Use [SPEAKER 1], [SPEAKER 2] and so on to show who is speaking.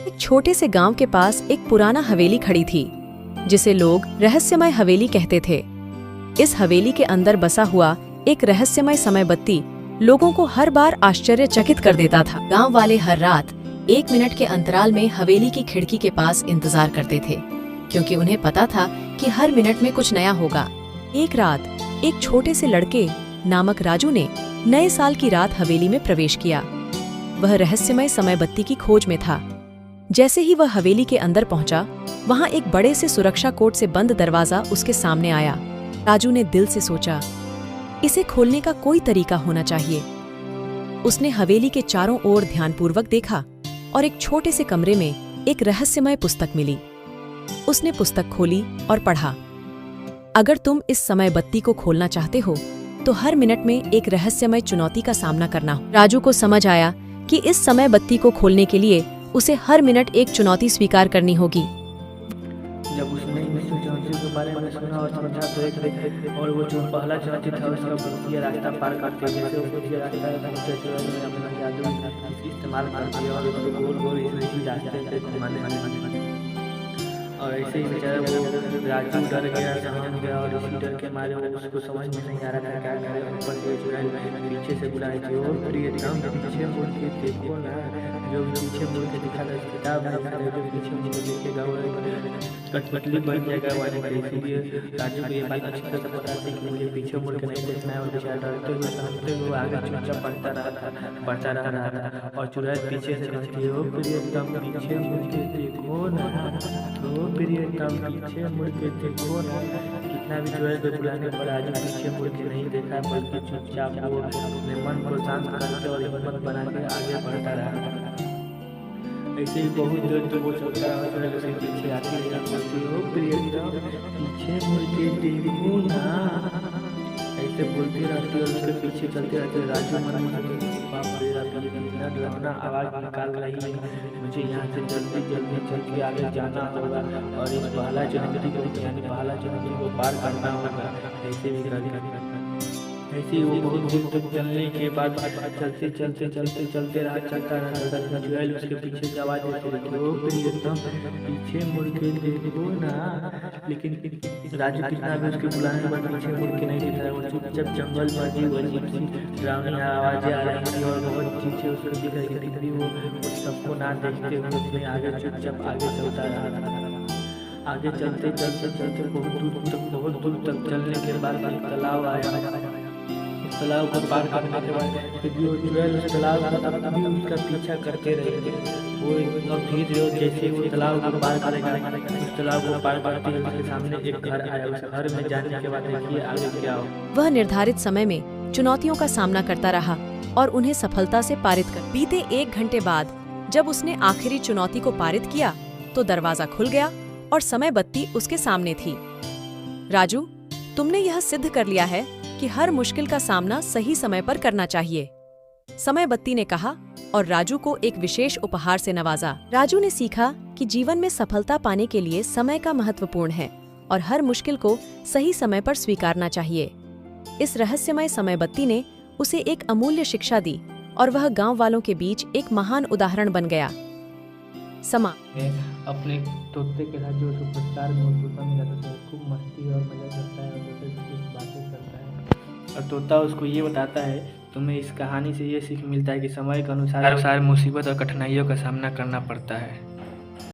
[SPEAKER 1] एक छोटे से गांव के पास एक पुराना हवेली खड़ी थी, जिसे लोग रहस्यमय हवेली कहते थे। इस हवेली के अंदर बसा हुआ एक रहस्यमय समय बत्ती लोगों को हर बार आश्चर्यचकित कर देता था। गांव वाले हर रात 1 मिनट के अंतराल में हवेली की खिड़की के पास इंतजार करते थे, क्योंकि उन्हें पता था कि हर मिनट में कुछ नया होगा। एक रात एक छोटे से लड़के नामक राजू ने नए साल की रात हवेली में प्रवेश किया। वह रहस्यमय समय बत्ती की खोज में था। जैसे ही वह हवेली के अंदर पहुंचा, वहां एक बड़े से सुरक्षा कोट से बंद दरवाजा उसके सामने आया। राजू ने दिल से सोचा, इसे खोलने का कोई तरीका होना चाहिए। उसने हवेली के चारों ओर ध्यानपूर्वक देखा और एक छोटे से कमरे में एक रहस्यमय पुस्तक मिली। उसने पुस्तक खोली और पढ़ा, अगर तुम इस समय बत्ती को खोलना चाहते हो तो हर मिनट में एक रहस्यमय चुनौती का सामना करना हो। राजू को समझ आया कि इस समय बत्ती को खोलने के लिए उसे हर मिनट एक चुनौती स्वीकार करनी होगी।
[SPEAKER 2] जब उसने इस चुनौती के बारे में सुना और समझा तो एक और वो जो पहला चुनौती था उसका भूतिया रास्ता पार करते जैसे भूतिया रास्ता अपना जादू इस्तेमाल करते और गोल गोल रास्ते घुमाने और ऐसे ही बेचारा वो राजू डर गया, समझ गया और इसी डर के मारे वो उसको समझ में नहीं आ रहा था क्या करे। ऊपर से जो है पीछे से बुलाए थे और प्रियतम पीछे मुड़ के देखो ना, जो पीछे मुड़ के दिखा था किताब में लिखा था जो पीछे मुड़ के देखेगा वो कठपुतली बन जाएगा वाले का। इसीलिए राजू को ये बात अच्छी तरह से पता थी कि मुझे पीछे मुड़ के नहीं देखना है और बेचारा डरते हुए आगे चुपचाप बढ़ता रहा था और चुड़ैल पीछे से कहती है, ओ प्रियतम पीछे मुड़ के देखो ना, तो प्रियतम पीछे मुड़ के देखो ना। कितना भी चुड़ैल को बुलाने पर राजू पीछे मुड़ के नहीं देखा, बल्कि चुपचाप वो अपने मन को शांत करके और हिम्मत बना के आगे बढ़ता रहा। ऐसे ही बहुत देर तक वो चलता रहा, चुड़ैल उसके पीछे आती है, बोलती है, ओ प्रियतम पीछे मुड़ के देखो ना। ऐसे बोलती रहती है और उसके पीछे चलते रहते। राजू मन में बाप रे इतना डरावना आवाज निकाल रही है, मुझे यहाँ से जल्दी जल्दी चल के आगे जाना होगा और इस पहला चुनौती को पार करना होगा। ऐसे भी करके ऐसे ही वो बहुत दूर तक चलने के बाद चलते रहा, चलता रहा। चुड़ैल उसके पीछे से आवाज देती रहती, ओ प्रियतम पीछे मुड़ के देखो ना। लेकिन राजू कितना भी उसके बुलाने पर पीछे मुड़ के नहीं दिख रहा। वो चुपचाप जंगल में अजीब सी डरावनी आवाजें आ रही थी और बहुत चीजें उसको दिख रही थी, फिर भी वो सबको ना देखते हुए उसमें आगे चुपचाप आगे चलता रहा। आगे चलते बहुत दूर तक चलने के बाद एक तालाब आया। तालाब को पार करने के बाद फिर भी वो चुड़ैल उस तालाब का तभी उसका पीछा करते रहेंगे। वो एकदम धीरे जैसे वो तालाब को पार करेगा, उस तालाब को पार करते ही उसके सामने एक घर आया। उस घर में जाने के बाद देखिए आगे क्या हो।
[SPEAKER 1] वह निर्धारित समय में चुनौतियों का सामना करता रहा और उन्हें सफलता से पारित कर। बीते 1 घंटे बाद जब उसने आखिरी चुनौती को पारित किया तो दरवाजा खुल गया और समय बत्ती उसके सामने थी। राजू, तुमने यह सिद्ध कर लिया है कि हर मुश्किल का सामना सही समय पर करना चाहिए, समय बत्ती ने कहा और राजू को एक विशेष उपहार से नवाजा। राजू ने सीखा कि जीवन में सफलता पाने के लिए समय का महत्वपूर्ण है और हर मुश्किल को सही समय पर स्वीकारना चाहिए। इस रहस्यमय समय बत्ती ने उसे एक अमूल्य शिक्षा दी और वह गांव वालों के बीच एक महान उदाहरण बन गया। समा
[SPEAKER 2] अपने तोते के साथ जो सुपरस्टार में तोता मिला था, खूब मस्ती और मजा करता है और बातें करता है और तोता उसको ये बताता है, तुम्हें इस कहानी से ये सीख मिलता है कि समय के अनुसार मुसीबत और कठिनाइयों का सामना करना पड़ता है।